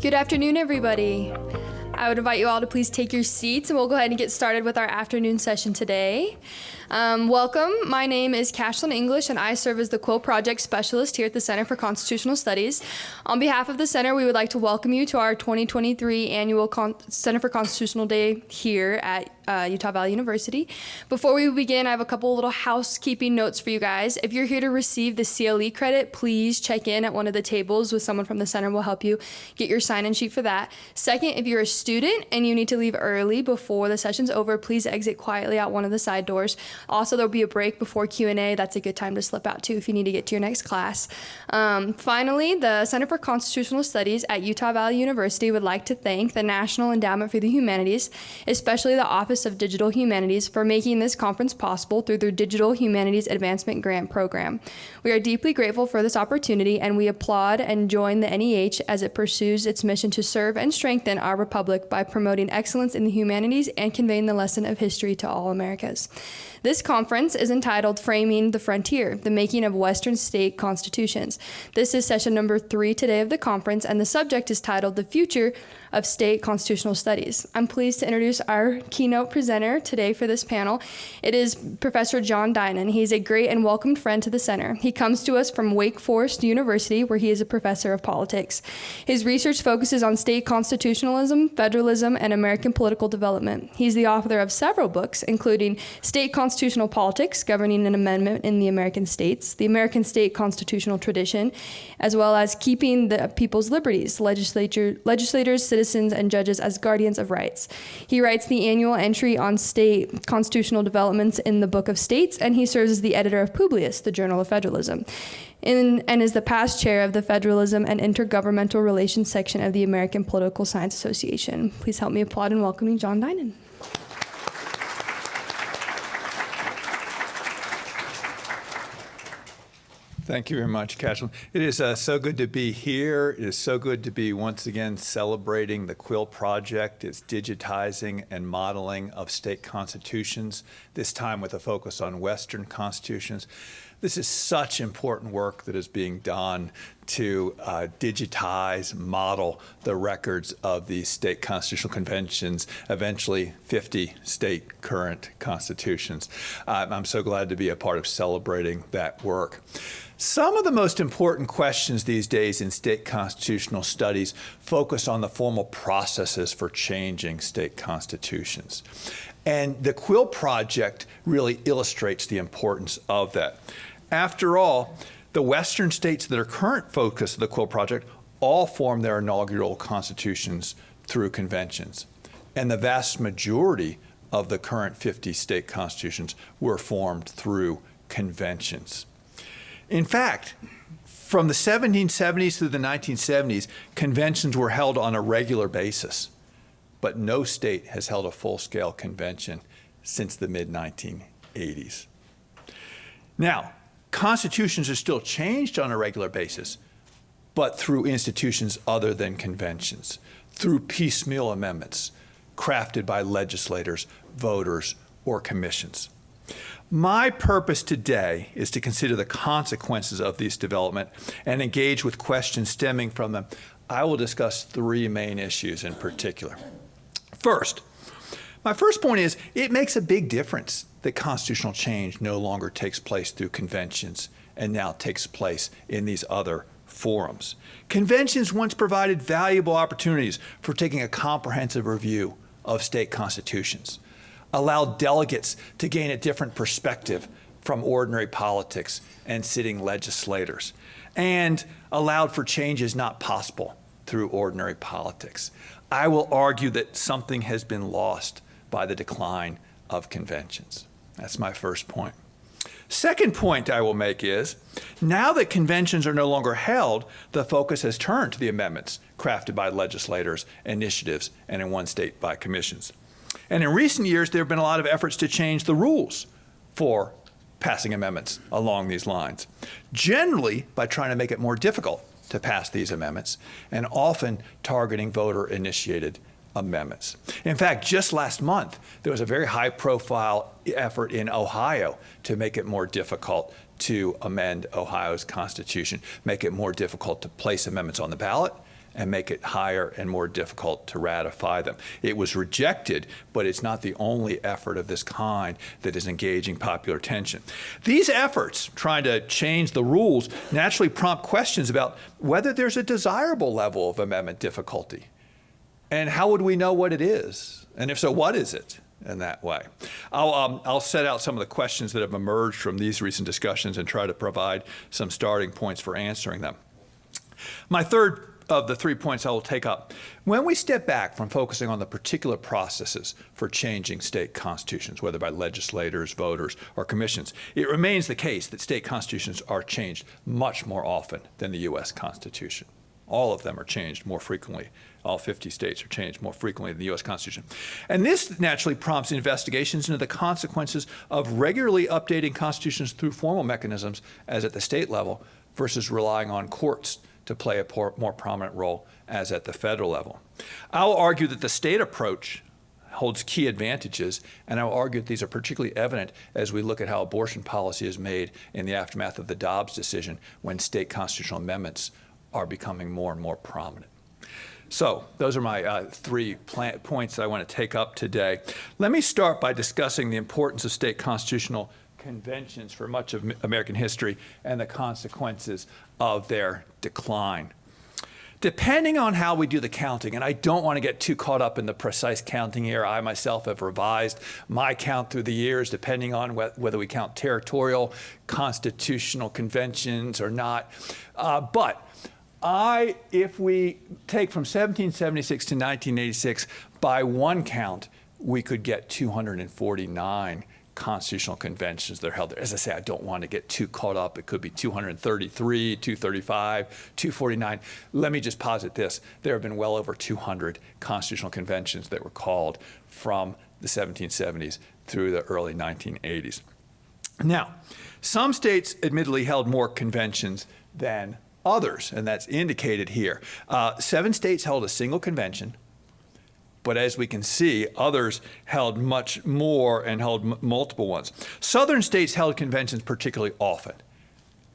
Good afternoon, everybody. I would invite you all to please take your seats, and we'll go ahead and get started with our afternoon session today. Welcome. My name is Cashlyn English, and I serve as the Quill Project Specialist here at the Center for Constitutional Studies. On behalf of the Center, we would like to welcome you to our 2023 annual Center for Constitutional Day here at Utah Valley University. Before we begin, I have a couple little housekeeping notes for you guys. If you're here to receive the CLE credit, please check in at one of the tables with someone from the Center. Will help you get your sign-in sheet for that. Second, if you're a student and you need to leave early before the session's over, please exit quietly out one of the side doors. Also, there'll be a break before Q&A. That's a good time to slip out too if you need to get to your next class. Finally, the Center for Constitutional Studies at Utah Valley University would like to thank the National Endowment for the Humanities, especially the Office of Digital Humanities, for making this conference possible through their Digital Humanities Advancement Grant Program. We are deeply grateful for this opportunity, and we applaud and join the NEH as it pursues its mission to serve and strengthen our republic by promoting excellence in the humanities and conveying the lesson of history to all Americas. This conference is entitled Framing the Frontier, the Making of Western State Constitutions. This is session number 3 today of the conference, and the subject is titled The Future of State Constitutional Studies. I'm pleased to introduce our keynote presenter today for this panel. It is Professor John Dinan. He's a great and welcomed friend to the Center. He comes to us from Wake Forest University, where he is a professor of politics. His research focuses on state constitutionalism, federalism, and American political development. He's the author of several books, including State Constitutional Politics, Governing an Amendment in the American States, The American State Constitutional Tradition, as well as Keeping the People's Liberties, Legislators, Citizens, and Judges as Guardians of Rights. He writes the annual entry on state constitutional developments in the Book of States, and he serves as the editor of Publius, the Journal of Federalism, and is the past chair of the Federalism and Intergovernmental Relations section of the American Political Science Association. Please help me applaud in welcoming John Dinan. Thank you very much, Cashlyn. It is so good to be here. It is so good to be once again celebrating the Quill Project, its digitizing and modeling of state constitutions, this time with a focus on Western constitutions. This is such important work that is being done to digitize, model the records of these state constitutional conventions, eventually 50 state current constitutions. I'm so glad to be a part of celebrating that work. Some of the most important questions these days in state constitutional studies focus on the formal processes for changing state constitutions. And the Quill Project really illustrates the importance of that. After all, the Western states that are current focus of the Quill Project all form their inaugural constitutions through conventions. And the vast majority of the current 50 state constitutions were formed through conventions. In fact, from the 1770s through the 1970s, conventions were held on a regular basis, but no state has held a full-scale convention since the mid-1980s. Now, constitutions are still changed on a regular basis, but through institutions other than conventions, through piecemeal amendments crafted by legislators, voters, or commissions. My purpose today is to consider the consequences of this development and engage with questions stemming from them. I will discuss 3 main issues in particular. First, my first point is it makes a big difference that constitutional change no longer takes place through conventions and now takes place in these other forums. Conventions once provided valuable opportunities for taking a comprehensive review of state constitutions, allowed delegates to gain a different perspective from ordinary politics and sitting legislators, and allowed for changes not possible through ordinary politics. I will argue that something has been lost by the decline of conventions. That's my first point. Second point I will make is, now that conventions are no longer held, the focus has turned to the amendments crafted by legislators, initiatives, and in one state by commissions. And in recent years, there have been a lot of efforts to change the rules for passing amendments along these lines, generally by trying to make it more difficult to pass these amendments, and often targeting voter-initiated amendments. In fact, just last month, there was a very high-profile effort in Ohio to make it more difficult to amend Ohio's constitution, make it more difficult to place amendments on the ballot, and make it higher and more difficult to ratify them. It was rejected, but it's not the only effort of this kind that is engaging popular attention. These efforts, trying to change the rules, naturally prompt questions about whether there's a desirable level of amendment difficulty. And how would we know what it is? And if so, what is it in that way? I'll set out some of the questions that have emerged from these recent discussions and try to provide some starting points for answering them. My third of the 3 points I will take up. When we step back from focusing on the particular processes for changing state constitutions, whether by legislators, voters, or commissions, it remains the case that state constitutions are changed much more often than the U.S. Constitution. All of them are changed more frequently. All 50 states are changed more frequently than the U.S. Constitution. And this naturally prompts investigations into the consequences of regularly updating constitutions through formal mechanisms, as at the state level, versus relying on courts to play a more prominent role, as at the federal level. I'll argue that the state approach holds key advantages, and I'll argue that these are particularly evident as we look at how abortion policy is made in the aftermath of the Dobbs decision, when state constitutional amendments are becoming more and more prominent. So those are my 3 points that I want to take up today. Let me start by discussing the importance of state constitutional conventions for much of American history and the consequences of their decline. Depending on how we do the counting, and I don't want to get too caught up in the precise counting here. I myself have revised my count through the years, depending on whether we count territorial constitutional conventions or not. If we take from 1776 to 1986, by one count, we could get 249 constitutional conventions that are held there. As I say, I don't want to get too caught up. It could be 233, 235, 249. Let me just posit this. There have been well over 200 constitutional conventions that were called from the 1770s through the early 1980s. Now, some states admittedly held more conventions than others, and that's indicated here. 7 states held a single convention, but as we can see, others held much more and held multiple ones. Southern states held conventions particularly often,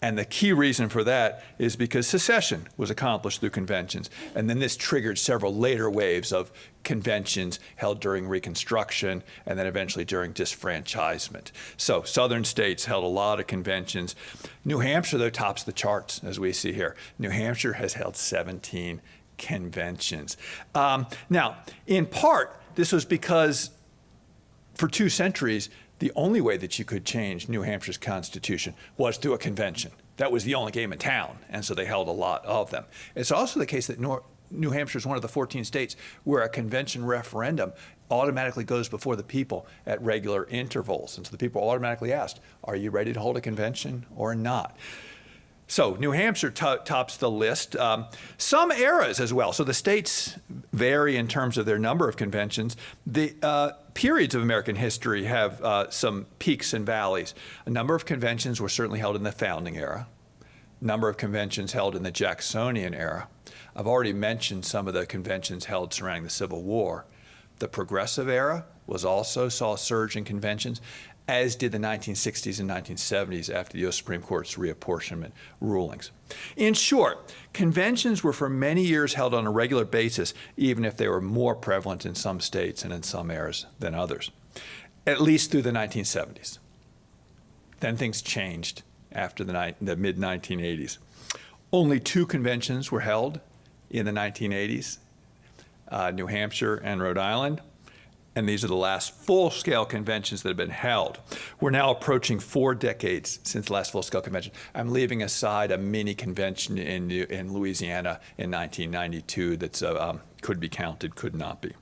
and the key reason for that is because secession was accomplished through conventions, and then this triggered several later waves of conventions held during Reconstruction and then eventually during disfranchisement. So Southern states held a lot of conventions. New Hampshire, though, tops the charts, as we see here. New Hampshire has held 17 conventions. Now, in part, this was because for 2 centuries, the only way that you could change New Hampshire's constitution was through a convention. That was the only game in town, and so they held a lot of them. It's also the case that New Hampshire is one of the 14 states where a convention referendum automatically goes before the people at regular intervals. And so the people are automatically asked, are you ready to hold a convention or not? So New Hampshire tops the list. Some eras as well. So the states vary in terms of their number of conventions. The periods of American history have some peaks and valleys. A number of conventions were certainly held in the founding era. A number of conventions held in the Jacksonian era. I've already mentioned some of the conventions held surrounding the Civil War. The Progressive era saw a surge in conventions, as did the 1960s and 1970s after the U.S. Supreme Court's reapportionment rulings. In short, conventions were for many years held on a regular basis, even if they were more prevalent in some states and in some eras than others, at least through the 1970s. Then things changed after the mid-1980s. Only 2 conventions were held in the 1980s, New Hampshire and Rhode Island. And these are the last full-scale conventions that have been held. We're now approaching 4 decades since the last full-scale convention. I'm leaving aside a mini convention in Louisiana in 1992 that's could be counted, could not be.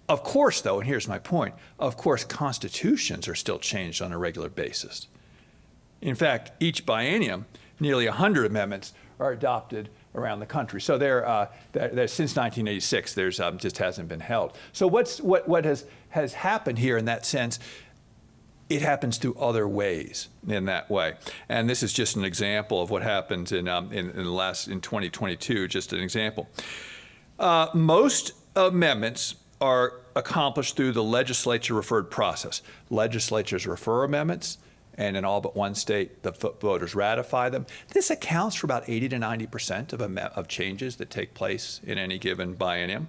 Of course, though, and here's my point, of course, constitutions are still changed on a regular basis. In fact, each biennium, nearly 100 amendments are adopted around the country. So since 1986, there's just hasn't been held. So what has happened here in that sense, it happens through other ways in that way. And this is just an example of what happens in 2022, just an example. Most amendments are accomplished through the legislature-referred process. Legislatures refer amendments, and in all but one state, the voters ratify them. This accounts for about 80 to 90% of changes that take place in any given biennium.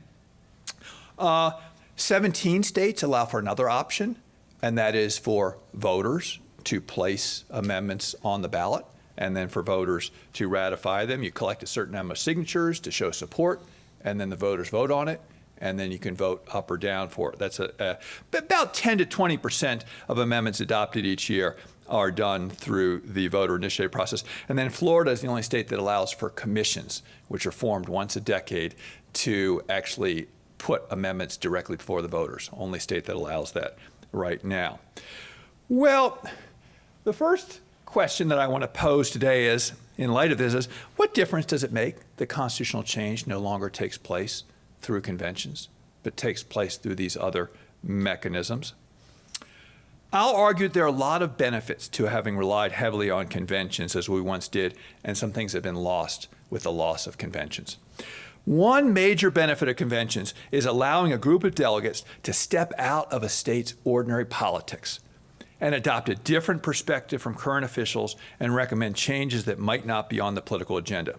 17 states allow for another option, and that is for voters to place amendments on the ballot, and then for voters to ratify them. You collect a certain number of signatures to show support, and then the voters vote on it, and then you can vote up or down for it. That's about 10 to 20% of amendments adopted each year are done through the voter initiative process. And then Florida is the only state that allows for commissions, which are formed once a decade to actually put amendments directly before the voters. Only state that allows that right now. Well, the first question that I want to pose today is, in light of this, is what difference does it make that constitutional change no longer takes place through conventions, but takes place through these other mechanisms? I'll argue there are a lot of benefits to having relied heavily on conventions as we once did, and some things have been lost with the loss of conventions. One major benefit of conventions is allowing a group of delegates to step out of a state's ordinary politics and adopt a different perspective from current officials and recommend changes that might not be on the political agenda.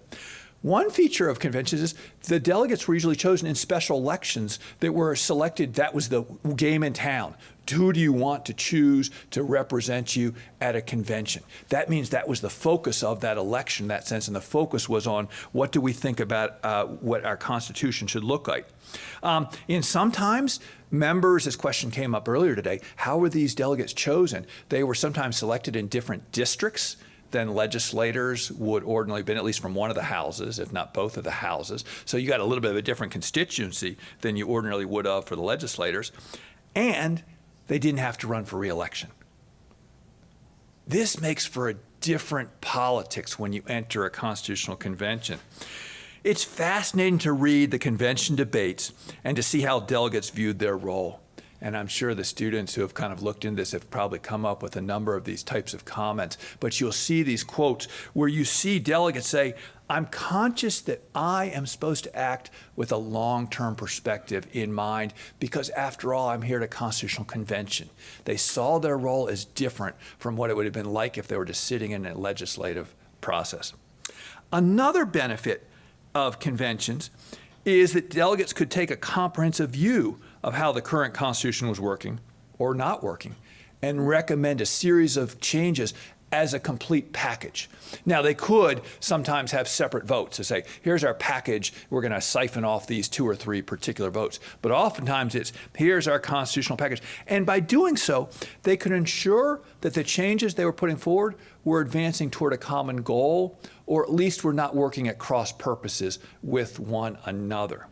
One feature of conventions is the delegates were usually chosen in special elections that were selected. That was the game in town. Who do you want to choose to represent you at a convention? That means that was the focus of that election in that sense, and the focus was on what do we think about what our Constitution should look like. In sometimes, members, this question came up earlier today, how were these delegates chosen? They were sometimes selected in different districts than legislators would ordinarily have been, at least from one of the houses, if not both of the houses. So you got a little bit of a different constituency than you ordinarily would have for the legislators. And they didn't have to run for re-election. This makes for a different politics when you enter a constitutional convention. It's fascinating to read the convention debates and to see how delegates viewed their role. And I'm sure the students who have kind of looked into this have probably come up with a number of these types of comments. But you'll see these quotes where you see delegates say, I'm conscious that I am supposed to act with a long-term perspective in mind because, after all, I'm here at a constitutional convention. They saw their role as different from what it would have been like if they were just sitting in a legislative process. Another benefit of conventions is that delegates could take a comprehensive view of how the current Constitution was working or not working and recommend a series of changes as a complete package. Now, they could sometimes have separate votes to say, here's our package, we're going to siphon off these 2 or 3 particular votes. But oftentimes it's, here's our constitutional package. And by doing so, they could ensure that the changes they were putting forward were advancing toward a common goal, or at least were not working at cross purposes with one another.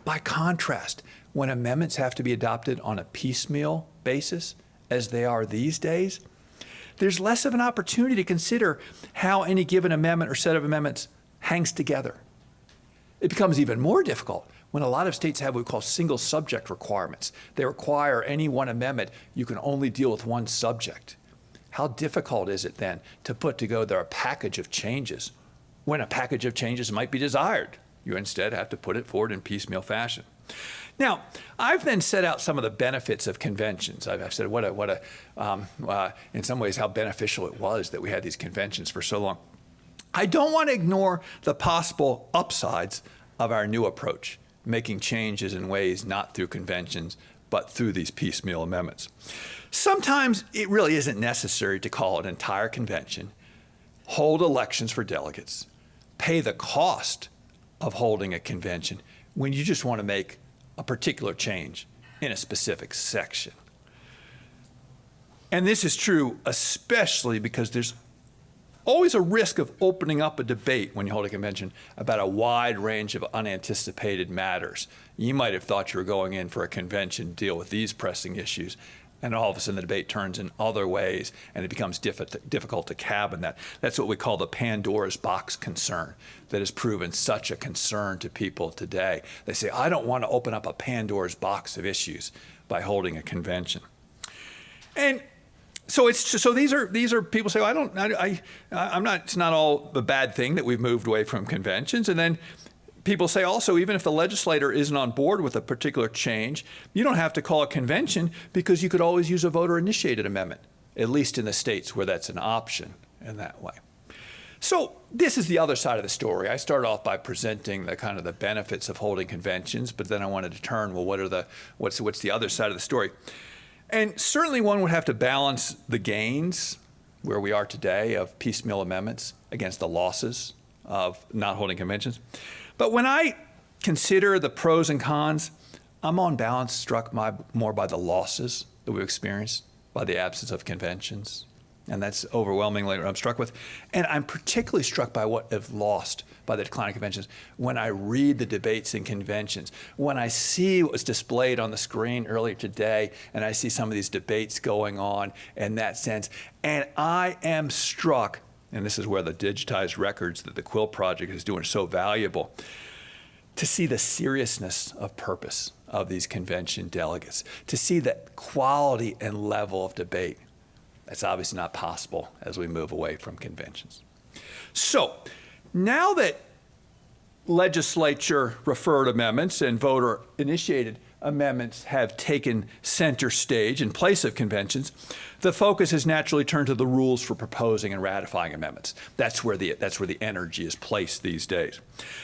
By contrast, when amendments have to be adopted on a piecemeal basis, as they are these days, there's less of an opportunity to consider how any given amendment or set of amendments hangs together. It becomes even more difficult when a lot of states have what we call single subject requirements. They require any one amendment, you can only deal with one subject. How difficult is it then to put together a package of changes when a package of changes might be desired? You instead have to put it forward in piecemeal fashion. Now, I've then set out some of the benefits of conventions. I've said in some ways how beneficial it was that we had these conventions for so long. I don't want to ignore the possible upsides of our new approach, making changes in ways not through conventions, but through these piecemeal amendments. Sometimes it really isn't necessary to call an entire convention, hold elections for delegates, pay the cost of holding a convention when you just want to make a particular change in a specific section. And this is true especially because there's always a risk of opening up a debate when you hold a convention about a wide range of unanticipated matters. You might have thought you were going in for a convention to deal with these pressing issues, and all of a sudden the debate turns in other ways and it becomes difficult to cabin that. That's what we call the Pandora's box concern that has proven such a concern to people today. They say, I don't want to open up a Pandora's box of issues by holding a convention. And so these are people say, well, it's not all the bad thing that we've moved away from conventions. And then people say also, even if the legislator isn't on board with a particular change, you don't have to call a convention because you could always use a voter-initiated amendment. at least in the states where that's an option in that way. So this is the other side of the story. I started off by presenting the kind of the benefits of holding conventions, but then I wanted to turn, well, what's the other side of the story? And certainly one would have to balance the gains where we are today of piecemeal amendments against the losses of not holding conventions. But when I consider the pros and cons, I'm on balance struck more by the losses that we've experienced by the absence of conventions. And that's overwhelmingly what I'm struck with. And I'm particularly struck by what I've lost by the decline of conventions when I read the debates in conventions, when I see what was displayed on the screen earlier today, and I see some of these debates going on in that sense. And I am struck, and this is where the digitized records that the Quill project is doing are so valuable, to see the seriousness of purpose of these convention delegates, to see the quality and level of debate. That's obviously not possible as we move away from conventions. So now that legislature referred amendments and voter initiated amendments have taken center stage in place of conventions, the focus has naturally turned to the rules for proposing and ratifying amendments. That's where the energy is placed these days.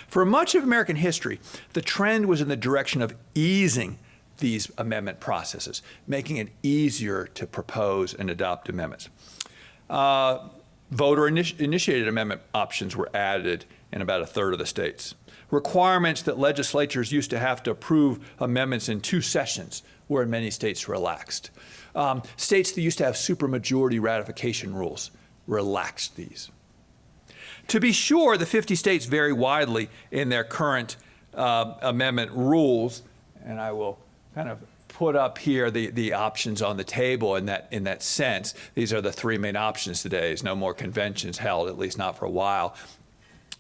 For much of American history, the trend was in the direction of easing these amendment processes, making it easier to propose and adopt amendments. Voter-initiated amendment options were added in about a third of the states. Requirements that legislatures used to have to approve amendments in 2 sessions were in many states relaxed. States that used to have supermajority ratification rules relaxed these. To be sure, the 50 states vary widely in their current amendment rules, and I will kind of put up here the options on the table in that sense. These are the 3 main options today. There's no more conventions held, at least not for a while.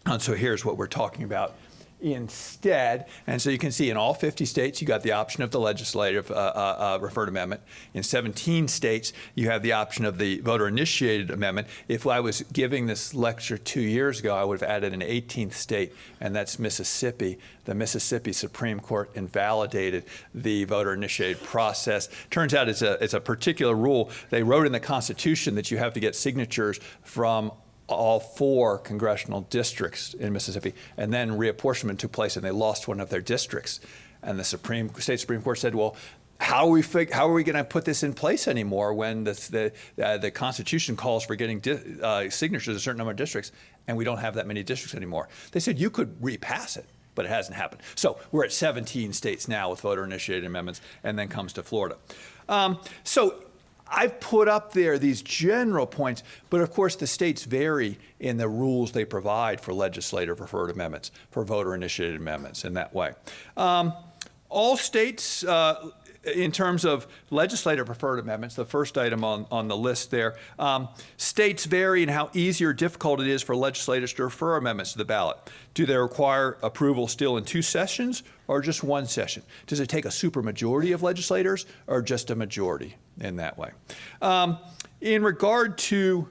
And so here's what we're talking about instead. And so you can see in all 50 states, you got the option of the legislative referred amendment. In 17 states, you have the option of the voter-initiated amendment. If I was giving this lecture 2 years ago, I would have added an 18th state, and that's Mississippi. The Mississippi Supreme Court invalidated the voter-initiated process. Turns out it's a particular rule. They wrote in the Constitution that you have to get signatures from all 4 congressional districts in Mississippi, and then reapportionment took place, and they lost one of their districts. And the state Supreme Court said, well, how are we going to put this in place anymore when the Constitution calls for getting signatures in a certain number of districts, and we don't have that many districts anymore? They said you could repass it, but it hasn't happened. So we're at 17 states now with voter-initiated amendments, and then comes to Florida. So I've put up there these general points, but of course the states vary in the rules they provide for legislative referred amendments, for voter-initiated amendments in that way. All states, in terms of legislative preferred amendments, the first item on the list there, states vary in how easy or difficult it is for legislators to refer amendments to the ballot. Do they require approval still in 2 sessions or just 1 session? Does it take a supermajority of legislators or just a majority in that way? In regard to,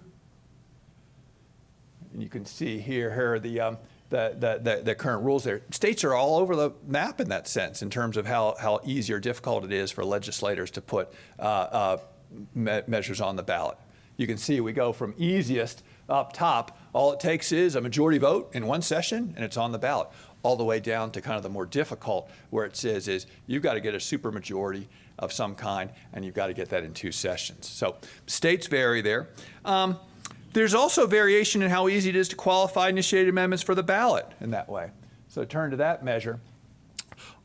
and you can see here the current rules there. States are all over the map in that sense in terms of how easy or difficult it is for legislators to put measures on the ballot. You can see we go from easiest up top. All it takes is a majority vote in 1 session, and it's on the ballot, all the way down to kind of the more difficult, where it says is you've got to get a supermajority of some kind, and you've got to get that in 2 sessions. So states vary there. There's also variation in how easy it is to qualify initiated amendments for the ballot in that way. So turn to that measure.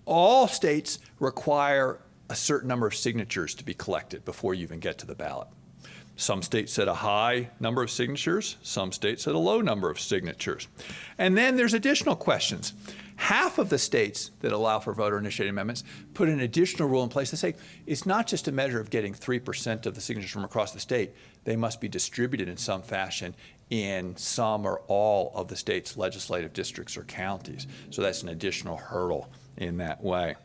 All states require a certain number of signatures to be collected before you even get to the ballot. Some states set a high number of signatures, some states set a low number of signatures. And then there's additional questions. Half of the states that allow for voter-initiated amendments put an additional rule in place to say it's not just a measure of getting 3% of the signatures from across the state. They must be distributed in some fashion in some or all of the state's legislative districts or counties. So that's an additional hurdle in that way.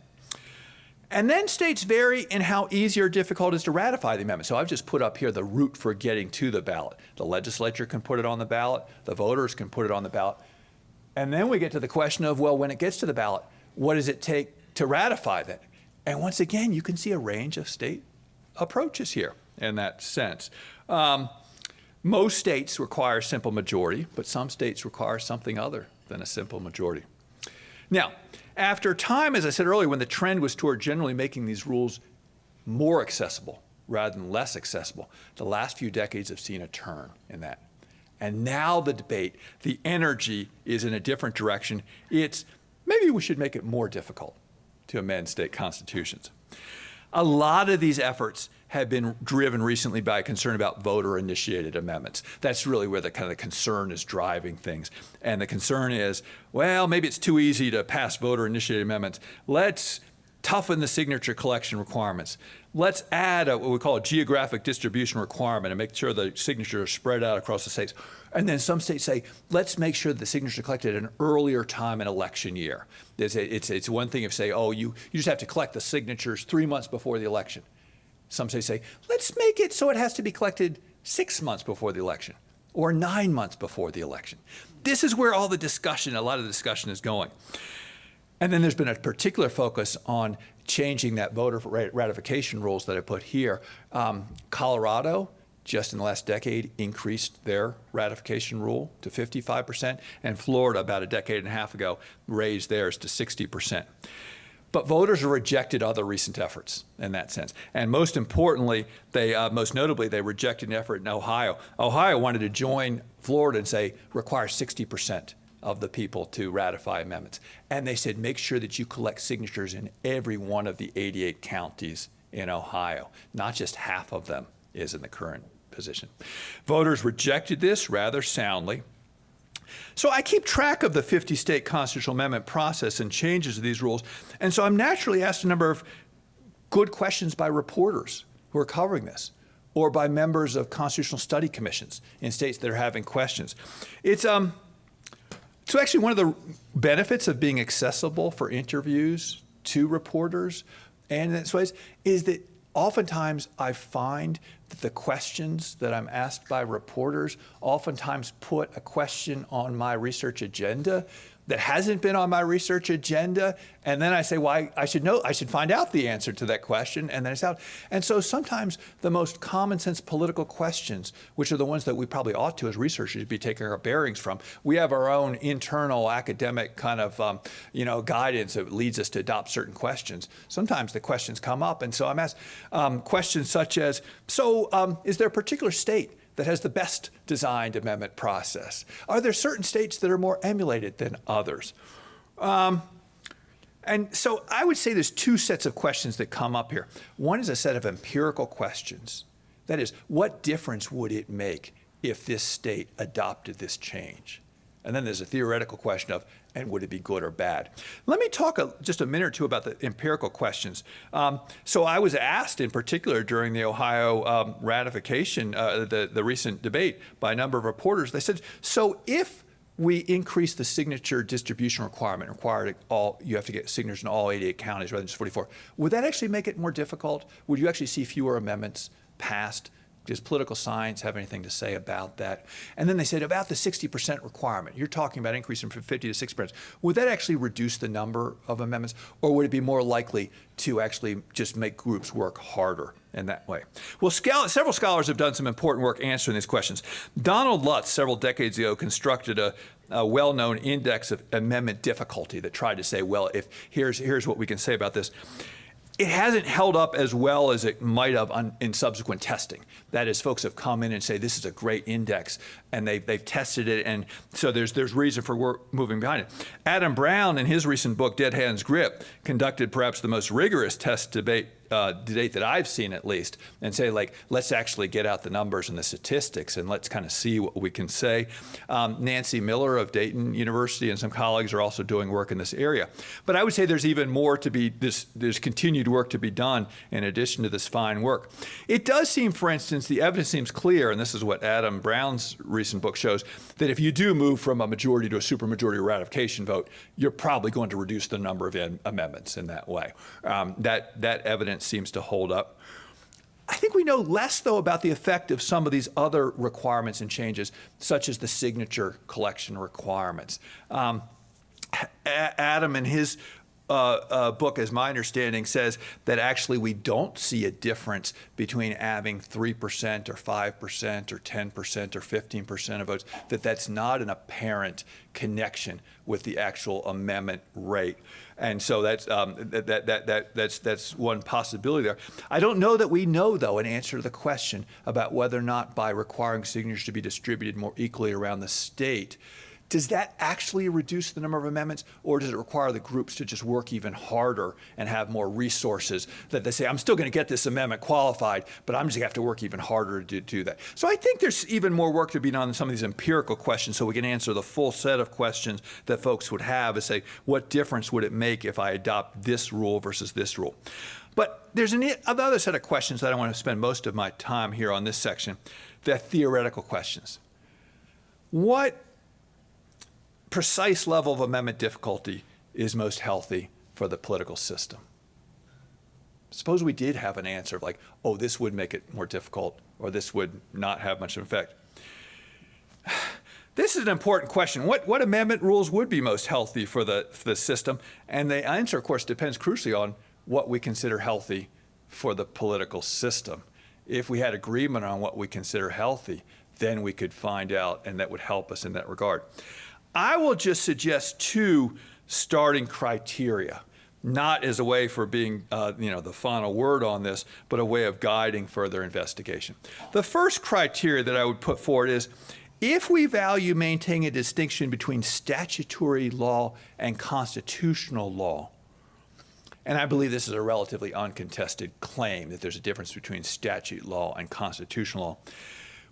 And then states vary in how easy or difficult it is to ratify the amendment. So I've just put up here the route for getting to the ballot. The legislature can put it on the ballot. The voters can put it on the ballot. And then we get to the question of, well, when it gets to the ballot, what does it take to ratify that? And once again, you can see a range of state approaches here in that sense. Most states require simple majority, but some states require something other than a simple majority. Now, after time, as I said earlier, when the trend was toward generally making these rules more accessible rather than less accessible, the last few decades have seen a turn in that. And now the debate, the energy is in a different direction. It's maybe we should make it more difficult to amend state constitutions. A lot of these efforts have been driven recently by a concern about voter-initiated amendments. That's really where the kind of the concern is driving things. And the concern is, well, maybe it's too easy to pass voter-initiated amendments. Let's toughen the signature collection requirements. Let's add what we call a geographic distribution requirement and make sure the signatures are spread out across the states. And then some states say, let's make sure that the signatures are collected at an earlier time in election year. It's one thing if say, oh, you just have to collect the signatures 3 months before the election. Some states say, let's make it so it has to be collected 6 months before the election or 9 months before the election. This is where all the discussion, a lot of the discussion is going. And then there's been a particular focus on changing that voter ratification rules that I put here. Colorado, just in the last decade, increased their ratification rule to 55%, and Florida, about a decade and a half ago, raised theirs to 60%. But voters have rejected other recent efforts in that sense. And most importantly, most notably, they rejected an effort in Ohio. Ohio wanted to join Florida and say, require 60% of the people to ratify amendments. And they said, make sure that you collect signatures in every one of the 88 counties in Ohio. Not just half of them is in the current position. Voters rejected this rather soundly. So I keep track of the 50-state constitutional amendment process and changes to these rules. And so I'm naturally asked a number of good questions by reporters who are covering this, or by members of constitutional study commissions in states that are having questions. So actually one of the benefits of being accessible for interviews to reporters and in its ways is that oftentimes I find that the questions that I'm asked by reporters oftentimes put a question on my research agenda that hasn't been on my research agenda, and then I say, well, I should find out the answer to that question, and then it's out. And so sometimes the most common sense political questions, which are the ones that we probably ought to as researchers be taking our bearings from, we have our own internal academic kind of guidance that leads us to adopt certain questions. Sometimes the questions come up, and so I'm asked questions such as, is there a particular state that has the best designed amendment process? Are there certain states that are more emulated than others? And so I would say there's two sets of questions that come up here. One is a set of empirical questions. That is, what difference would it make if this state adopted this change? And then there's a theoretical question of, and would it be good or bad? Let me talk just a minute or two about the empirical questions. So I was asked in particular during the Ohio ratification, the recent debate by a number of reporters, they said, so if we increase the signature distribution requirement, you have to get signatures in all 88 counties rather than just 44, would that actually make it more difficult? Would you actually see fewer amendments passed? Does political science have anything to say about that? And then they said about the 60% requirement. You're talking about increasing from 50 to 60%. Would that actually reduce the number of amendments, or would it be more likely to actually just make groups work harder in that way? Well, several scholars have done some important work answering these questions. Donald Lutz, several decades ago, constructed a well-known index of amendment difficulty that tried to say, well, if here's what we can say about this. It hasn't held up as well as it might have in subsequent testing. That is, folks have come in and say, this is a great index, and they've tested it, and so there's reason for moving behind it. Adam Brown, in his recent book, Dead Hands Grip, conducted perhaps the most rigorous test debate to date that I've seen, at least, and say, like, let's actually get out the numbers and the statistics and let's kind of see what we can say. Nancy Miller of Dayton University and some colleagues are also doing work in this area. But I would say there's even more to be, there's continued work to be done in addition to this fine work. It does seem, for instance, the evidence seems clear, and this is what Adam Brown's recent book shows, that if you do move from a majority to a supermajority ratification vote, you're probably going to reduce the number of amendments in that way. That evidence seems to hold up. I think we know less, though, about the effect of some of these other requirements and changes, such as the signature collection requirements. Adam, in his book, as my understanding, says that actually we don't see a difference between having 3% or 5% or 10% or 15% of votes, that's not an apparent connection with the actual amendment rate. And so that's one possibility there. I don't know that we know, though, an answer to the question about whether or not by requiring signatures to be distributed more equally around the state, does that actually reduce the number of amendments, or does it require the groups to just work even harder and have more resources that they say, I'm still going to get this amendment qualified, but I'm just going to have to work even harder to do that? So I think there's even more work to be done on some of these empirical questions so we can answer the full set of questions that folks would have and say, what difference would it make if I adopt this rule versus this rule? But there's another set of questions that I want to spend most of my time here on this section, the theoretical questions. What precise level of amendment difficulty is most healthy for the political system? Suppose we did have an answer of like, oh, this would make it more difficult, or this would not have much effect. This is an important question. What amendment rules would be most healthy for the system? And the answer, of course, depends crucially on what we consider healthy for the political system. If we had agreement on what we consider healthy, then we could find out, and that would help us in that regard. I will just suggest two starting criteria, not as a way for being the final word on this, but a way of guiding further investigation. The first criteria that I would put forward is, if we value maintaining a distinction between statutory law and constitutional law, and I believe this is a relatively uncontested claim that there's a difference between statute law and constitutional law,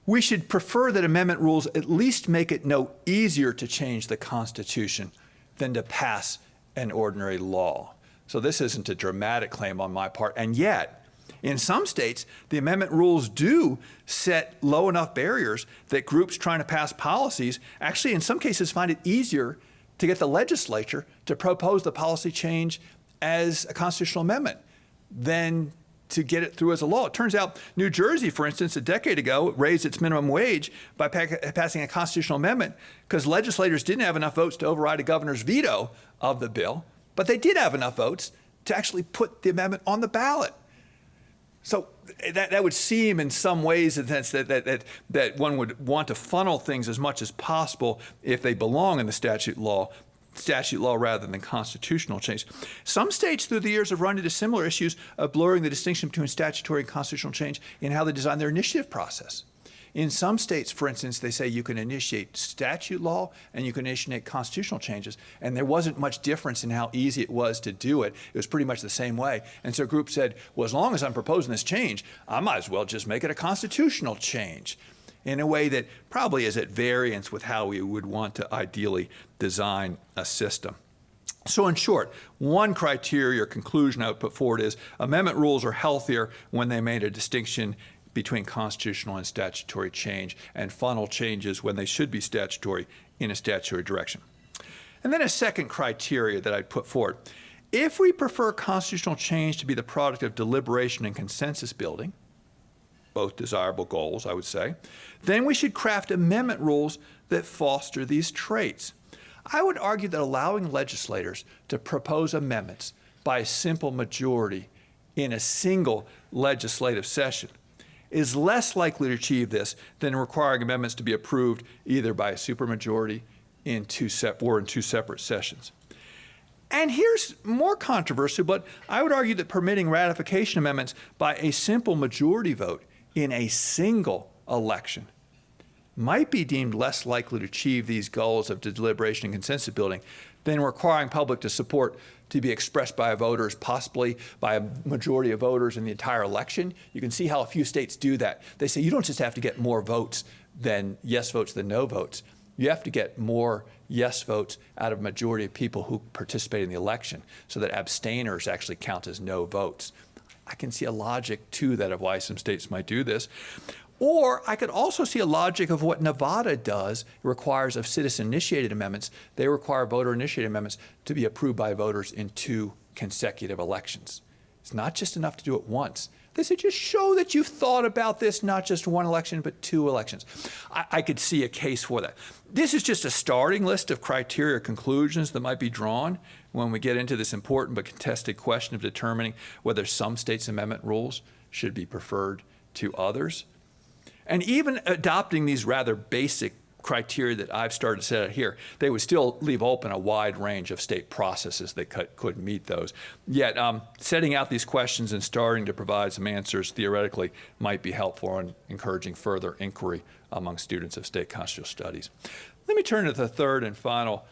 we should prefer that amendment rules at least make it no easier to change the Constitution than to pass an ordinary law. So this isn't a dramatic claim on my part, and yet, in some states, the amendment rules do set low enough barriers that groups trying to pass policies actually in some cases find it easier to get the legislature to propose the policy change as a constitutional amendment than to get it through as a law. It turns out New Jersey, for instance, a decade ago, raised its minimum wage by passing a constitutional amendment because legislators didn't have enough votes to override a governor's veto of the bill, but they did have enough votes to actually put the amendment on the ballot. So that would seem in some ways that one would want to funnel things as much as possible if they belong in the statute law rather than constitutional change. Some states through the years have run into similar issues of blurring the distinction between statutory and constitutional change in how they design their initiative process. In some states, for instance, they say you can initiate statute law and you can initiate constitutional changes, and there wasn't much difference in how easy it was to do it. It was pretty much the same way. And so a group said, well, as long as I'm proposing this change, I might as well just make it a constitutional change, in a way that probably is at variance with how we would want to ideally design a system. So in short, one criteria or conclusion I would put forward is amendment rules are healthier when they made a distinction between constitutional and statutory change, and funnel changes when they should be statutory in a statutory direction. And then a second criteria that I'd put forward. If we prefer constitutional change to be the product of deliberation and consensus building, both desirable goals, I would say, then we should craft amendment rules that foster these traits. I would argue that allowing legislators to propose amendments by a simple majority in a single legislative session is less likely to achieve this than requiring amendments to be approved either by a supermajority or in two separate sessions. And here's more controversial, but I would argue that permitting ratification amendments by a simple majority vote in a single election might be deemed less likely to achieve these goals of deliberation and consensus building than requiring public to support to be expressed by voters, possibly by a majority of voters in the entire election. You can see how a few states do that. They say you don't just have to get more votes than yes votes than no votes. You have to get more yes votes out of a majority of people who participate in the election so that abstainers actually count as no votes. I can see a logic to that of why some states might do this. Or I could also see a logic of what Nevada does, requires of citizen-initiated amendments. They require voter-initiated amendments to be approved by voters in 2 consecutive elections. It's not just enough to do it once. They say, just show that you've thought about this, not just one election, but 2 elections. I could see a case for that. This is just a starting list of criteria or conclusions that might be drawn when we get into this important but contested question of determining whether some states' amendment rules should be preferred to others. And even adopting these rather basic criteria that I've started to set out here, they would still leave open a wide range of state processes that could meet those. Yet setting out these questions and starting to provide some answers theoretically might be helpful in encouraging further inquiry among students of state constitutional studies. Let me turn to the third and final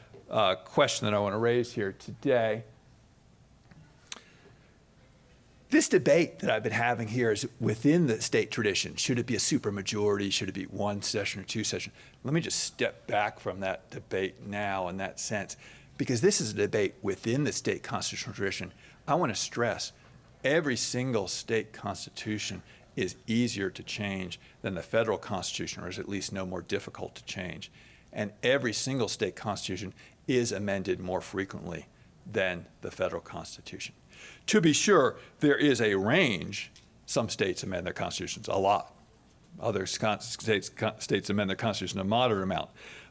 question that I want to raise here today. This debate that I've been having here is within the state tradition. Should it be a supermajority? Should it be 1 session or 2 sessions? Let me just step back from that debate now in that sense, because this is a debate within the state constitutional tradition. I want to stress every single state constitution is easier to change than the federal constitution, or is at least no more difficult to change. And every single state constitution is amended more frequently than the federal constitution. To be sure, there is a range. Some states amend their constitutions a lot. Other states amend their constitution a moderate amount.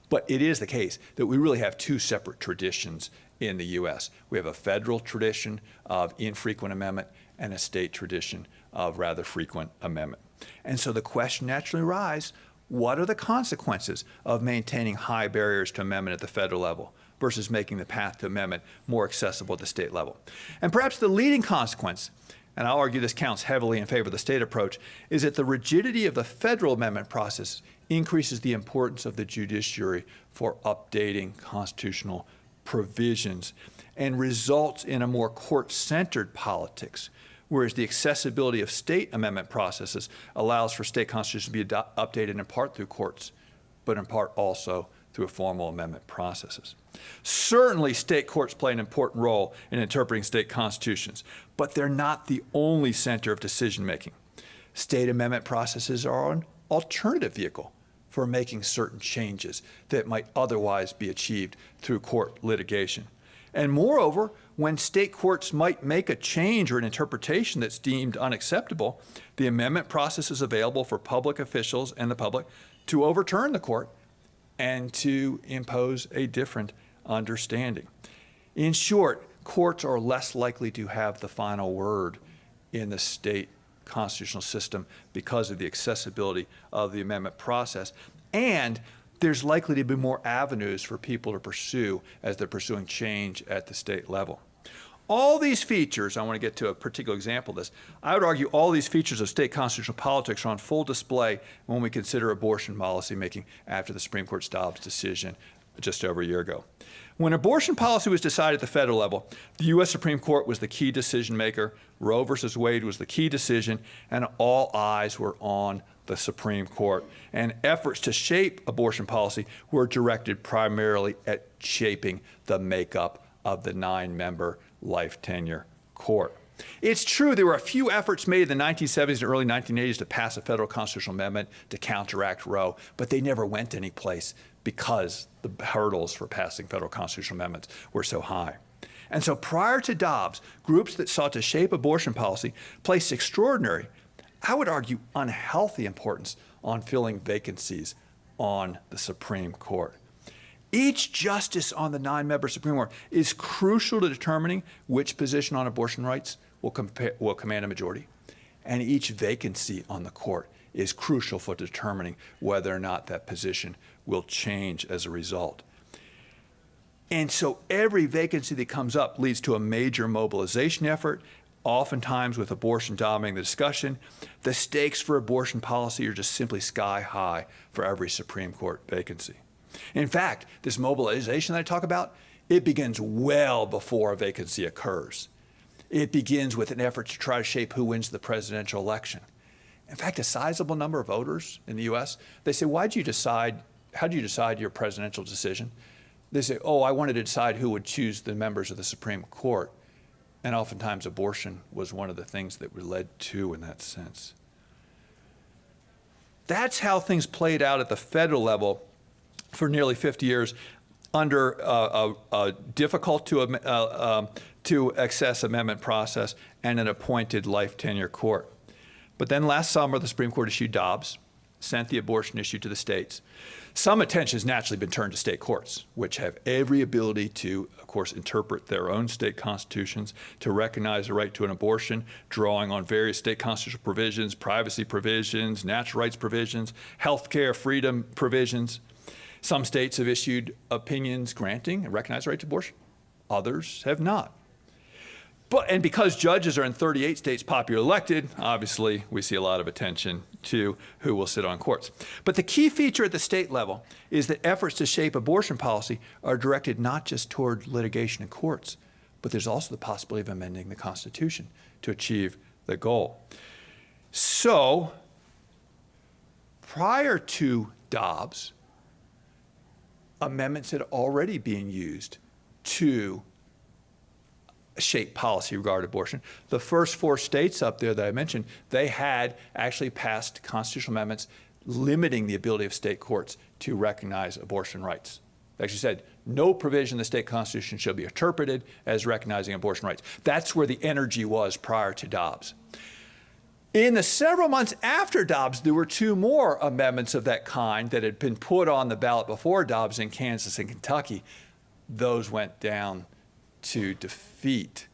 But it is the case that we really have 2 separate traditions in the U.S. We have a federal tradition of infrequent amendment and a state tradition of rather frequent amendment. And so the question naturally arises, what are the consequences of maintaining high barriers to amendment at the federal level versus making the path to amendment more accessible at the state level? And perhaps the leading consequence, and I'll argue this counts heavily in favor of the state approach, is that the rigidity of the federal amendment process increases the importance of the judiciary for updating constitutional provisions and results in a more court-centered politics, whereas the accessibility of state amendment processes allows for state constitutions to be updated in part through courts, but in part also through formal amendment processes. Certainly, state courts play an important role in interpreting state constitutions, but they're not the only center of decision-making. State amendment processes are an alternative vehicle for making certain changes that might otherwise be achieved through court litigation. And moreover, when state courts might make a change or an interpretation that's deemed unacceptable, the amendment process is available for public officials and the public to overturn the court and to impose a different understanding. In short, courts are less likely to have the final word in the state constitutional system because of the accessibility of the amendment process, and there's likely to be more avenues for people to pursue as they're pursuing change at the state level. All these features, I want to get to a particular example of this, I would argue all these features of state constitutional politics are on full display when we consider abortion policy making after the Supreme Court's Dobbs decision just over a year ago. When abortion policy was decided at the federal level, the U.S. Supreme Court was the key decision maker, Roe versus Wade was the key decision, and all eyes were on the Supreme Court. And efforts to shape abortion policy were directed primarily at shaping the makeup of the 9-member life tenure court. It's true there were a few efforts made in the 1970s and early 1980s to pass a federal constitutional amendment to counteract Roe, but they never went anyplace because the hurdles for passing federal constitutional amendments were so high. And so prior to Dobbs, groups that sought to shape abortion policy placed extraordinary, I would argue unhealthy importance on filling vacancies on the Supreme Court. Each justice on the 9-member Supreme Court is crucial to determining which position on abortion rights will command a majority. And each vacancy on the court is crucial for determining whether or not that position will change as a result. And so every vacancy that comes up leads to a major mobilization effort, oftentimes with abortion dominating the discussion. The stakes for abortion policy are just simply sky high for every Supreme Court vacancy. In fact, this mobilization that I talk about, it begins well before a vacancy occurs. It begins with an effort to try to shape who wins the presidential election. In fact, a sizable number of voters in the U.S., they say, how did you decide your presidential decision? They say, I wanted to decide who would choose the members of the Supreme Court. And oftentimes abortion was one of the things that were led to in that sense. That's how things played out at the federal level for nearly 50 years under a difficult to access amendment process and an appointed life tenure court. But then last summer, the Supreme Court issued Dobbs, sent the abortion issue to the states. Some attention has naturally been turned to state courts, which have every ability to, of course, interpret their own state constitutions, to recognize the right to an abortion, drawing on various state constitutional provisions, privacy provisions, natural rights provisions, healthcare freedom provisions. Some states have issued opinions granting and recognizing the right to abortion. Others have not. And because judges are in 38 states popularly elected, obviously we see a lot of attention to who will sit on courts. But the key feature at the state level is that efforts to shape abortion policy are directed not just toward litigation in courts, but there's also the possibility of amending the Constitution to achieve the goal. So, prior to Dobbs, amendments had already been used to shape policy regarding abortion. The first 4 states up there that I mentioned, they had actually passed constitutional amendments limiting the ability of state courts to recognize abortion rights. They actually said, no provision in the state constitution shall be interpreted as recognizing abortion rights. That's where the energy was prior to Dobbs. In the several months after Dobbs, there were 2 more amendments of that kind that had been put on the ballot before Dobbs in Kansas and Kentucky. Those went down to defeat.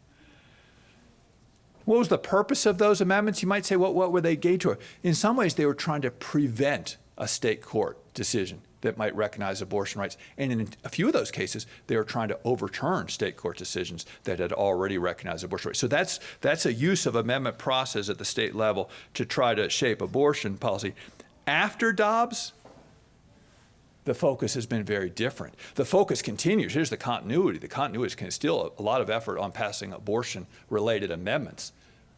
What was the purpose of those amendments? You might say, what were they gauged toward? In some ways, they were trying to prevent a state court decision that might recognize abortion rights. And in a few of those cases, they were trying to overturn state court decisions that had already recognized abortion rights. So that's a use of amendment process at the state level to try to shape abortion policy. After Dobbs, the focus has been very different. The focus continues. Here's the continuity. The continuity is still a lot of effort on passing abortion-related amendments,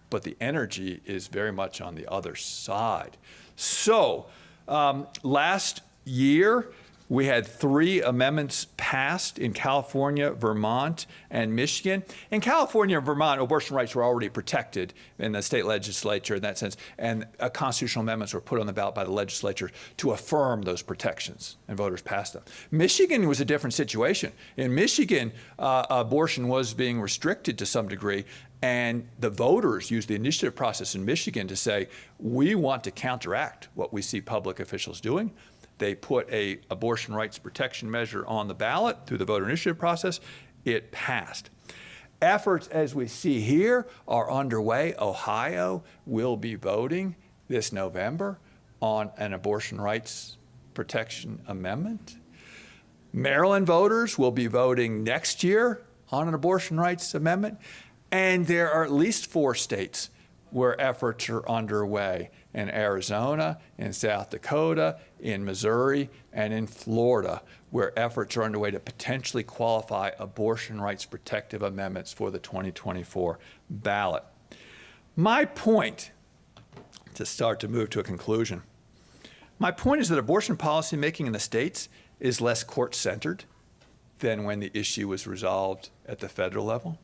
but the energy is very much on the other side. So last year, we had 3 amendments passed in California, Vermont, and Michigan. In California and Vermont, abortion rights were already protected in the state legislature in that sense, and constitutional amendments were put on the ballot by the legislature to affirm those protections, and voters passed them. Michigan was a different situation. In Michigan, abortion was being restricted to some degree, and the voters used the initiative process in Michigan to say, we want to counteract what we see public officials doing. They put a abortion rights protection measure on the ballot through the voter initiative process. It passed. Efforts, as we see here, are underway. Ohio will be voting this November on an abortion rights protection amendment. Maryland voters will be voting next year on an abortion rights amendment. And there are at least 4 states where efforts are underway: in Arizona, in South Dakota, in Missouri, and in Florida, where efforts are underway to potentially qualify abortion rights protective amendments for the 2024 ballot. My point, to start to move to a conclusion, my point is that abortion policy making in the states is less court-centered than when the issue was resolved at the federal level.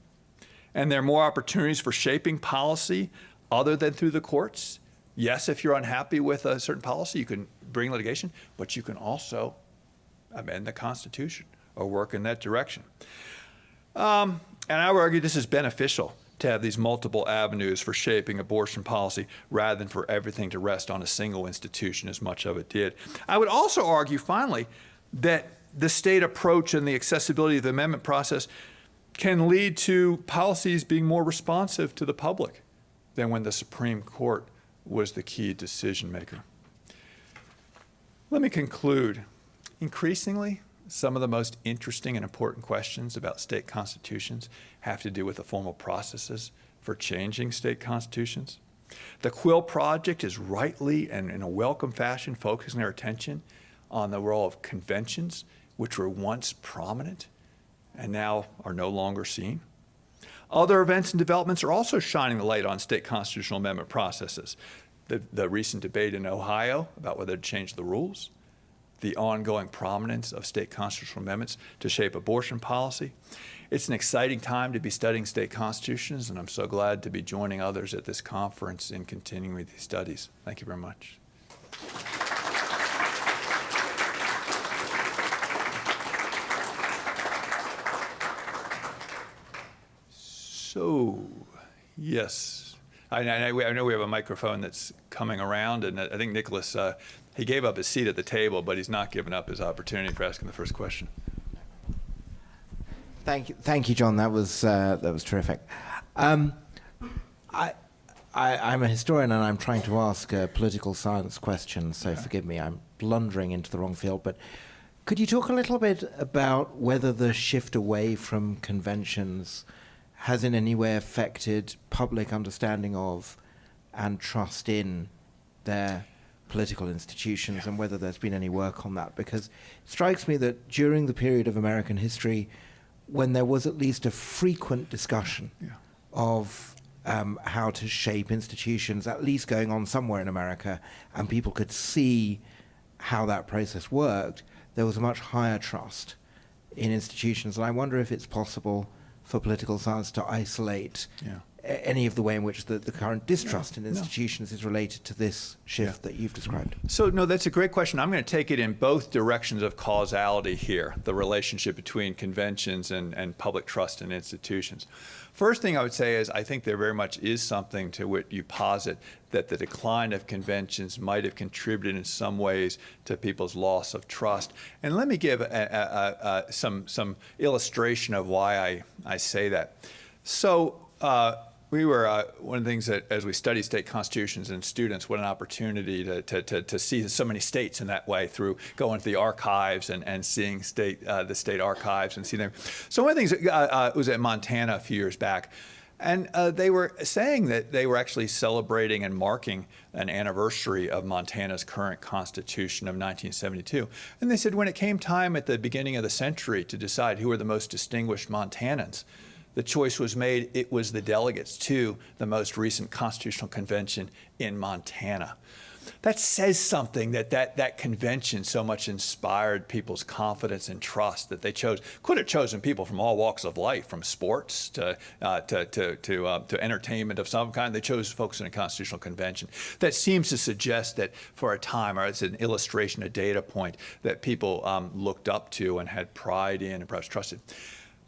And there are more opportunities for shaping policy other than through the courts. Yes, if you're unhappy with a certain policy, you can bring litigation, but you can also amend the Constitution or work in that direction. And I would argue this is beneficial to have these multiple avenues for shaping abortion policy rather than for everything to rest on a single institution as much of it did. I would also argue, finally, that the state approach and the accessibility of the amendment process can lead to policies being more responsive to the public than when the Supreme Court was the key decision maker. Let me conclude. Increasingly, some of the most interesting and important questions about state constitutions have to do with the formal processes for changing state constitutions. The Quill project is rightly and in a welcome fashion focusing their attention on the role of conventions, which were once prominent and now are no longer seen. Other events and developments are also shining the light on state constitutional amendment processes. The recent debate in Ohio about whether to change the rules, the ongoing prominence of state constitutional amendments to shape abortion policy. It's an exciting time to be studying state constitutions, and I'm so glad to be joining others at this conference in continuing with these studies. Thank you very much. So, yes, I know we have a microphone that's coming around, and I think Nicholas, he gave up his seat at the table, but he's not given up his opportunity for asking the first question. Thank you, John. That was terrific. I'm a historian, and I'm trying to ask a political science question, so forgive me, I'm blundering into the wrong field. But could you talk a little bit about whether the shift away from conventions has in any way affected public understanding of and trust in their political institutions, and whether there's been any work on that? Because it strikes me that during the period of American history, when there was at least a frequent discussion of how to shape institutions, at least going on somewhere in America, and people could see how that process worked, there was a much higher trust in institutions. And I wonder if it's possible for political science to isolate any of the way in which the current distrust in institutions is related to this shift that you've described. So, no, that's a great question. I'm going to take it in both directions of causality here, the relationship between conventions and public trust in institutions. First thing I would say is I think there very much is something to what you posit, that the decline of conventions might have contributed in some ways to people's loss of trust. And let me give some illustration of why I say that. So, we were, one of the things that as we study state constitutions and students, what an opportunity to see so many states in that way through going to the archives and seeing the state archives and see them. So one of the things was at Montana a few years back, and they were saying that they were actually celebrating and marking an anniversary of Montana's current constitution of 1972. And they said when it came time at the beginning of the century to decide who were the most distinguished Montanans, the choice was made, it was the delegates to the most recent constitutional convention in Montana. That says something, that convention so much inspired people's confidence and trust that they could have chosen people from all walks of life, from sports to entertainment of some kind. They chose folks in a constitutional convention. That seems to suggest that for a time, or it's an illustration, a data point, that people looked up to and had pride in and perhaps trusted.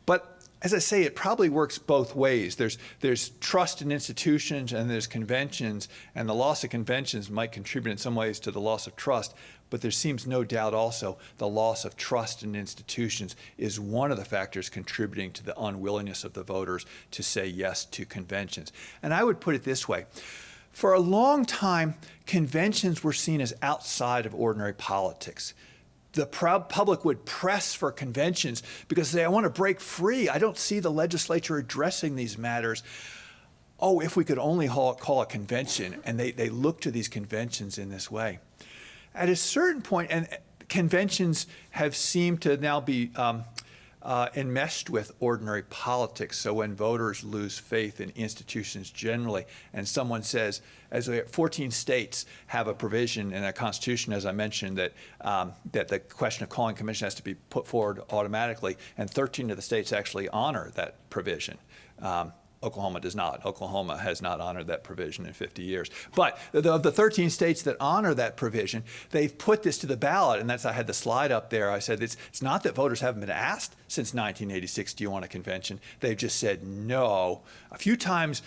But as I say, it probably works both ways. There's trust in institutions and there's conventions, and the loss of conventions might contribute in some ways to the loss of trust, but there seems no doubt also the loss of trust in institutions is one of the factors contributing to the unwillingness of the voters to say yes to conventions. And I would put it this way. For a long time, conventions were seen as outside of ordinary politics. The public would press for conventions because they say, I want to break free. I don't see the legislature addressing these matters. Oh, if we could only call a convention. And they look to these conventions in this way. At a certain point, and conventions have seemed to now be enmeshed with ordinary politics. So when voters lose faith in institutions generally, and someone says, as 14 states have a provision in a constitution, as I mentioned, that the question of calling convention has to be put forward automatically, and 13 of the states actually honor that provision. Oklahoma does not. Oklahoma has not honored that provision in 50 years. But of the 13 states that honor that provision, they've put this to the ballot, and I had the slide up there. I said it's not that voters haven't been asked since 1986, do you want a convention? They've just said no. A few times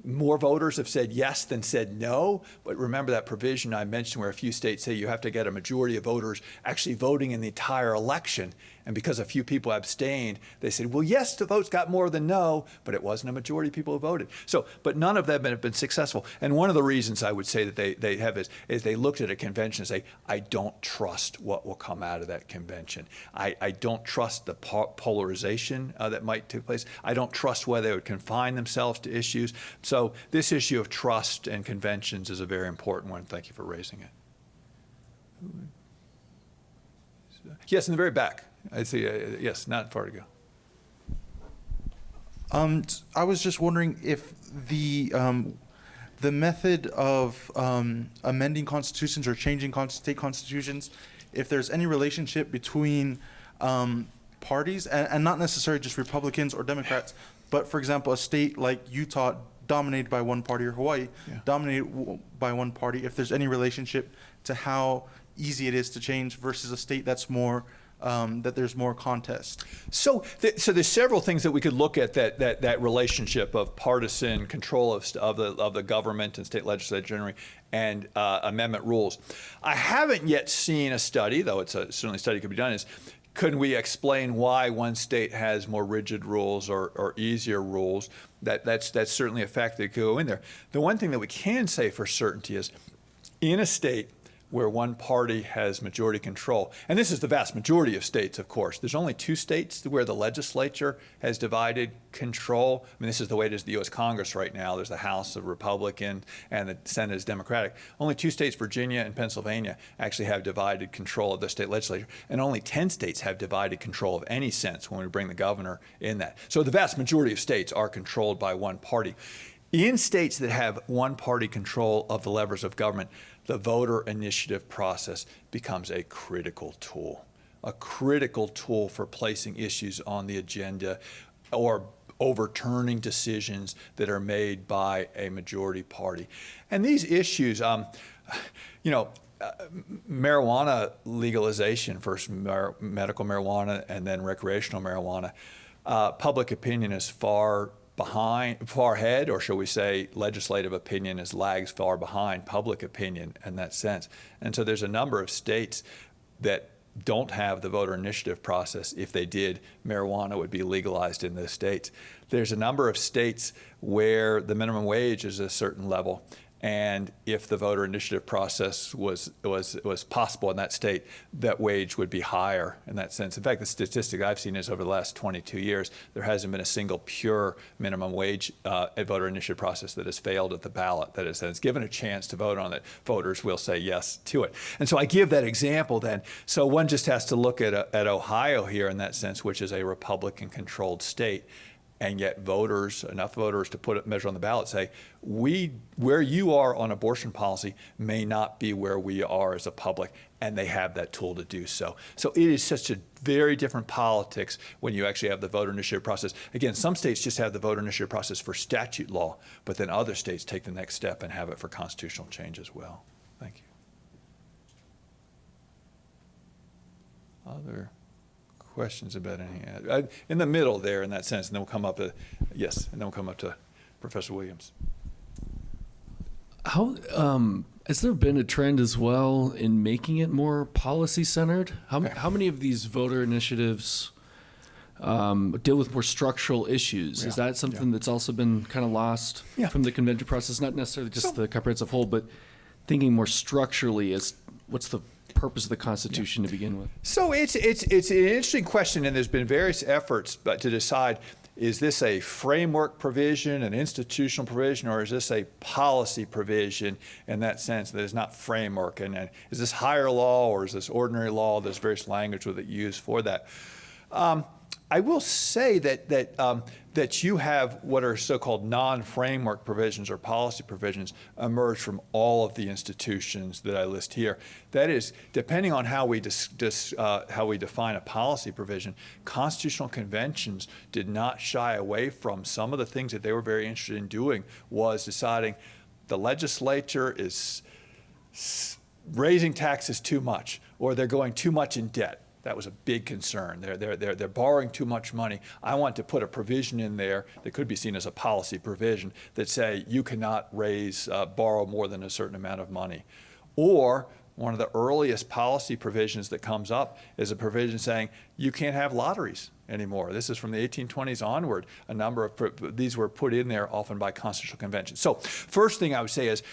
more voters have said yes than said no, but remember that provision I mentioned where a few states say you have to get a majority of voters actually voting in the entire election. And because a few people abstained, they said, well, yes, the votes got more than no, but it wasn't a majority of people who voted. So, but none of them have been successful. And one of the reasons I would say that they have is they looked at a convention and say, I don't trust what will come out of that convention. I don't trust the polarization that might take place. I don't trust whether they would confine themselves to issues. So this issue of trust and conventions is a very important one. Thank you for raising it. Yes, in the very back. I see, yes, not far to go. I was just wondering if the method of amending constitutions or changing state constitutions, if there's any relationship between parties, and not necessarily just Republicans or Democrats, but for example, a state like Utah dominated by one party, or Hawaii dominated by one party, if there's any relationship to how easy it is to change versus a state that's more that there's more contest? So there's several things that we could look at that relationship of partisan control of the government and state legislature generally and amendment rules. I haven't yet seen a study, though it's certainly a study could be done, is couldn't we explain why one state has more rigid rules or easier rules? That's certainly a fact that could go in there. The one thing that we can say for certainty is in a state where one party has majority control, and this is the vast majority of states, of course. There's only 2 states where the legislature has divided control. I mean, this is the way it is the U.S. Congress right now. There's the House of Republican and the Senate is Democratic. Only 2 states, Virginia and Pennsylvania, actually have divided control of the state legislature, and only 10 states have divided control of any sense when we bring the governor in that. So the vast majority of states are controlled by one party. In states that have one party control of the levers of government, the voter initiative process becomes a critical tool for placing issues on the agenda or overturning decisions that are made by a majority party. And these issues, marijuana legalization, first medical marijuana and then recreational marijuana, public opinion is far ahead, or shall we say legislative opinion lags far behind public opinion in that sense. And so there's a number of states that don't have the voter initiative process. If they did, marijuana would be legalized in those states. There's a number of states where the minimum wage is a certain level, and if the voter initiative process was possible in that state, that wage would be higher in that sense. In fact, the statistic I've seen is over the last 22 years, there hasn't been a single pure minimum wage voter initiative process that has failed at the ballot. That is, it's given a chance to vote on it. Voters will say yes to it. And so I give that example then. So one just has to look at Ohio here in that sense, which is a Republican-controlled state. And yet enough voters to put a measure on the ballot say, where you are on abortion policy may not be where we are as a public, and they have that tool to do so. So it is such a very different politics when you actually have the voter initiative process. Again, some states just have the voter initiative process for statute law, but then other states take the next step and have it for constitutional change as well. Thank you. Other questions about anything? In the middle there in that sense, and then we'll come up to, yes, and then we'll come up to Professor Williams. How has there been a trend as well in making it more policy-centered? How many of these voter initiatives deal with more structural issues? Yeah. Is that something that's also been kind of lost from the convention process? Not necessarily just the comprehensive whole, but thinking more structurally as what's the purpose of the Constitution to begin with? So it's an interesting question, and there's been various efforts to decide, is this a framework provision, an institutional provision, or is this a policy provision in that sense that is not framework? And is this higher law or is this ordinary law? There's various language that you use for that. I will say that you have what are so-called non-framework provisions or policy provisions emerge from all of the institutions that I list here. That is, depending on how we define a policy provision, constitutional conventions did not shy away from some of the things that they were very interested in doing was deciding the legislature is raising taxes too much, or they're going too much in debt. That was a big concern. They're borrowing too much money. I want to put a provision in there that could be seen as a policy provision that say you cannot borrow more than a certain amount of money. Or one of the earliest policy provisions that comes up is a provision saying you can't have lotteries anymore. This is from the 1820s onward. A number of these were put in there often by constitutional conventions. So first thing I would say is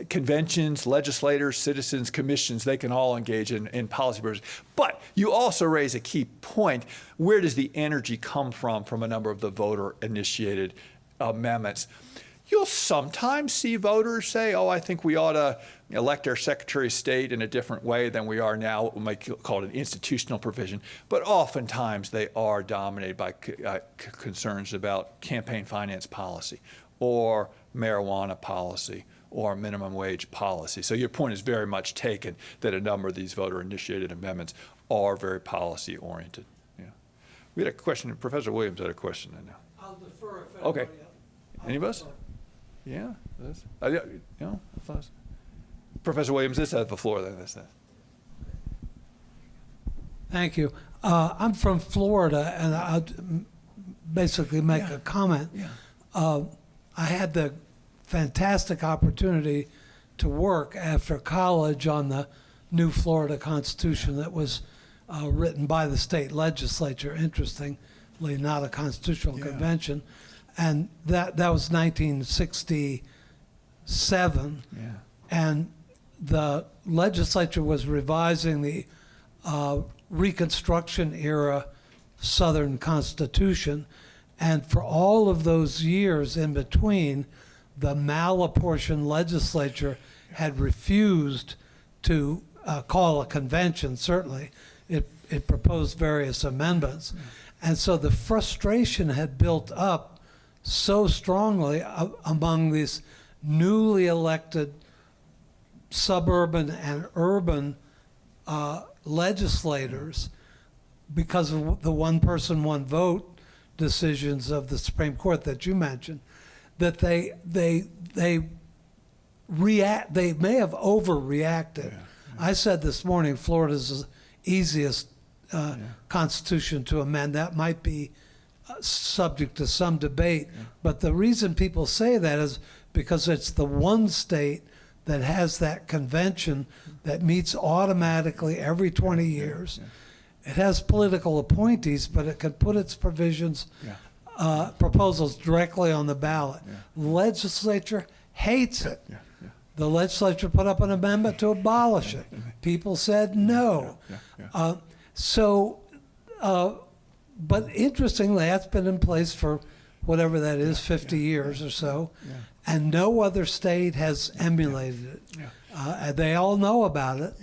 conventions, legislators, citizens, commissions, they can all engage in policy provisions. But you also raise a key point. Where does the energy come from a number of the voter-initiated amendments? You'll sometimes see voters say, I think we ought to elect our Secretary of State in a different way than we are now. We might call it an institutional provision. But oftentimes they are dominated by concerns about campaign finance policy or marijuana policy or minimum wage policy. So your point is very much taken that a number of these voter-initiated amendments are very policy-oriented. Yeah. We had a question. Professor Williams had a question now. I'll defer if Okay. anybody else. Any of us? Yeah. Professor Williams, this has the floor then. Thank you. I'm from Florida, and I'll basically make a comment. I had the fantastic opportunity to work after college on the new Florida Constitution that was written by the state legislature, interestingly, not a constitutional convention. And that was 1967. And the legislature was revising the Reconstruction era Southern Constitution. And for all of those years in between, the malapportioned legislature had refused to call a convention, certainly. It proposed various amendments. And so the frustration had built up so strongly among these newly elected suburban and urban legislators because of the one person, one vote decisions of the Supreme Court that you mentioned, that they may have overreacted. I said this morning, Florida's the easiest constitution to amend. That might be subject to some debate, but the reason people say that is because it's the one state that has that convention that meets automatically every 20 years. It has political appointees, but it can put its provisions, proposals directly on the ballot. Legislature hates it. The legislature put up an amendment to abolish it. People said no. But interestingly, that's been in place for whatever that is, 50 years or so, and no other state has emulated it. And they all know about it,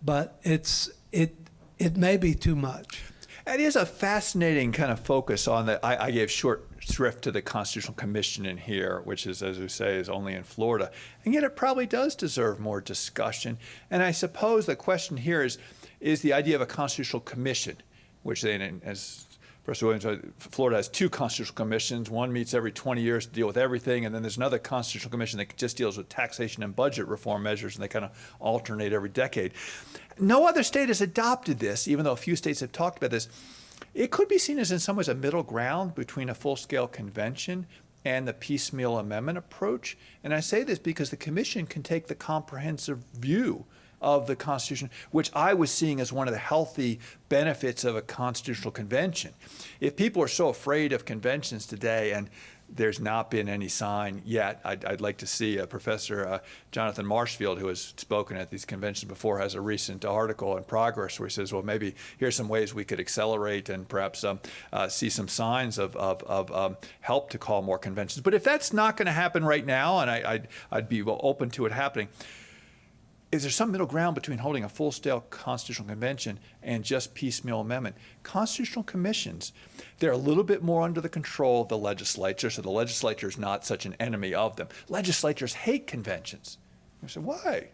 but it may be too much. It is a fascinating kind of focus on that. I gave short shrift to the Constitutional Commission in here, which is, as we say, is only in Florida. And yet it probably does deserve more discussion. And I suppose the question here is the idea of a Constitutional Commission, which then, as Professor Williams said, Florida has two Constitutional Commissions. One meets every 20 years to deal with everything, and then there's another Constitutional Commission that just deals with taxation and budget reform measures, and they kind of alternate every decade. No other state has adopted this, even though a few states have talked about this. It could be seen as, in some ways, a middle ground between a full-scale convention and the piecemeal amendment approach. And I say this because the commission can take the comprehensive view of the Constitution, which I was seeing as one of the healthy benefits of a constitutional convention. If people are so afraid of conventions today, and there's not been any sign yet, I'd like to see Professor Jonathan Marshfield, who has spoken at these conventions before, has a recent article in Progress where he says, well, maybe here's some ways we could accelerate and perhaps see some signs of help to call more conventions. But if that's not going to happen right now, and I'd be open to it happening, is there some middle ground between holding a full-scale constitutional convention and just piecemeal amendment? Constitutional commissions, they're a little bit more under the control of the legislature, so the legislature is not such an enemy of them. Legislatures hate conventions. You say, why?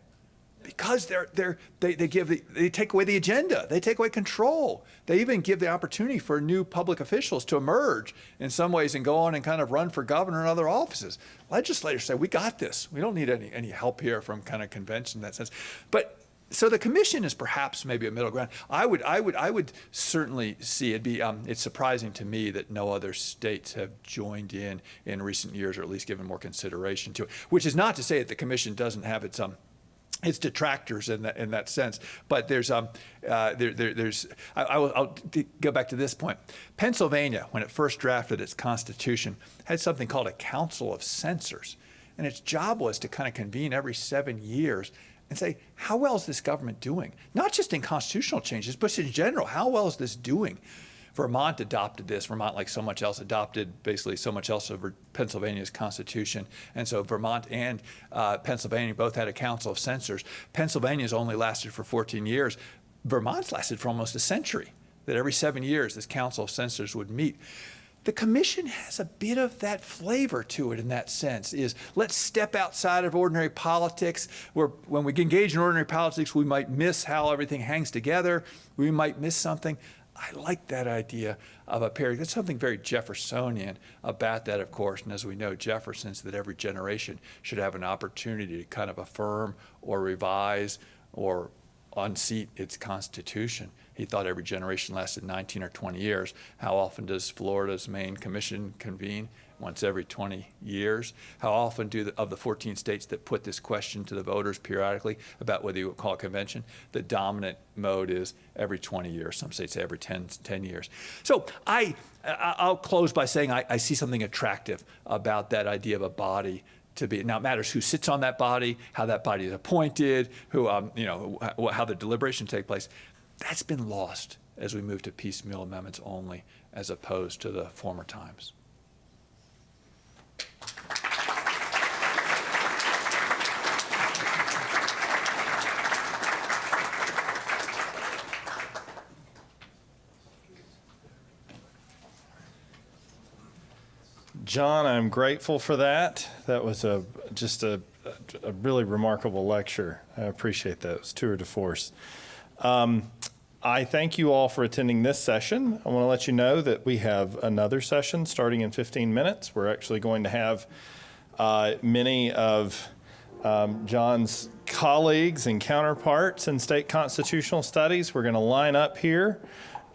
Because they take away the agenda. They take away control. They even give the opportunity for new public officials to emerge in some ways and go on and kind of run for governor and other offices. Legislators say, we got this. We don't need any help here from kind of convention in that sense. But so the commission is perhaps maybe a middle ground. I would certainly see it be. It's surprising to me that no other states have joined in recent years, or at least given more consideration to it. Which is not to say that the commission doesn't have its detractors in that sense, but I'll go back to this point. Pennsylvania, when it first drafted its constitution, had something called a Council of Censors, and its job was to kind of convene every 7 years and say, how well is this government doing? Not just in constitutional changes, but in general, how well is this doing? Vermont adopted this. Vermont, like so much else, adopted basically so much else of Pennsylvania's constitution. And so Vermont and Pennsylvania both had a Council of Censors. Pennsylvania's only lasted for 14 years. Vermont's lasted for almost a century, that every 7 years this Council of Censors would meet. The commission has a bit of that flavor to it in that sense, is let's step outside of ordinary politics. When we engage in ordinary politics, we might miss how everything hangs together. We might miss something. I like that idea of a period. There's something very Jeffersonian about that, of course. And as we know, Jefferson said that every generation should have an opportunity to kind of affirm or revise or unseat its constitution. He thought every generation lasted 19 or 20 years. How often does Florida's main commission convene? Once every 20 years. How often of the 14 states that put this question to the voters periodically about whether you would call a convention, the dominant mode is every 20 years. Some states say every 10 years. So I'll close by saying I see something attractive about that idea of a body to be. Now it matters who sits on that body, how that body is appointed, who how the deliberations take place. That's been lost as we move to piecemeal amendments only, as opposed to the former times. John, I'm grateful for that. That was just a really remarkable lecture. I appreciate that. It was tour de force. I thank you all for attending this session. I want to let you know that we have another session starting in 15 minutes. We're actually going to have many of John's colleagues and counterparts in state constitutional studies. We're going to line up here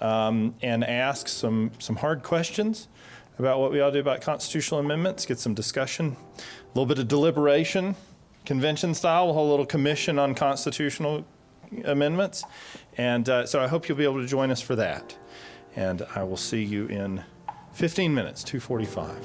and ask some hard questions about what we ought to do about constitutional amendments, get some discussion, a little bit of deliberation, convention style. We'll hold a little commission on constitutional amendments. And so I hope you'll be able to join us for that. And I will see you in 15 minutes, 2:45.